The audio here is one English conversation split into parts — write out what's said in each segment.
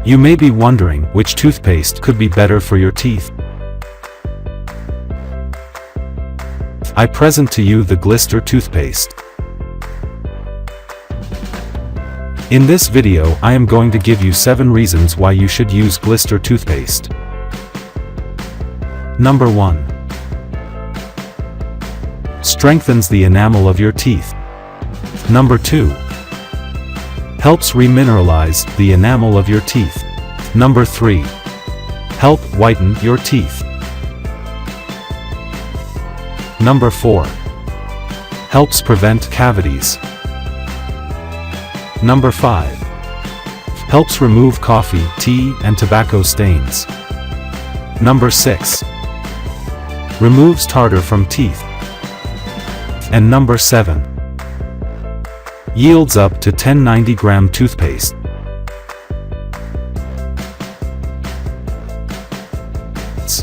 You may be wondering which toothpaste could be better for your teeth. I present to you the Glister toothpaste. In this video I am going to give you 7 reasons why you should use Glister toothpaste. Number 1. Strengthens the enamel of your teeth. Number 2. Helps remineralize the enamel of your teeth. Number 3. Help whiten your teeth. Number 4. Helps prevent cavities. Number 5. Helps remove coffee, tea, and tobacco stains. Number 6. Removes tartar from teeth. And number 7. Yields up to 1090-gram toothpaste.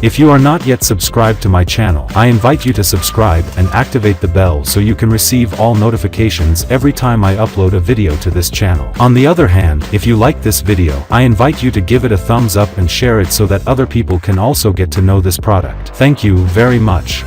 If you are not yet subscribed to my channel, I invite you to subscribe and activate the bell so you can receive all notifications every time I upload a video to this channel. On the other hand, if you like this video, I invite you to give it a thumbs up and share it so that other people can also get to know this product. Thank you very much.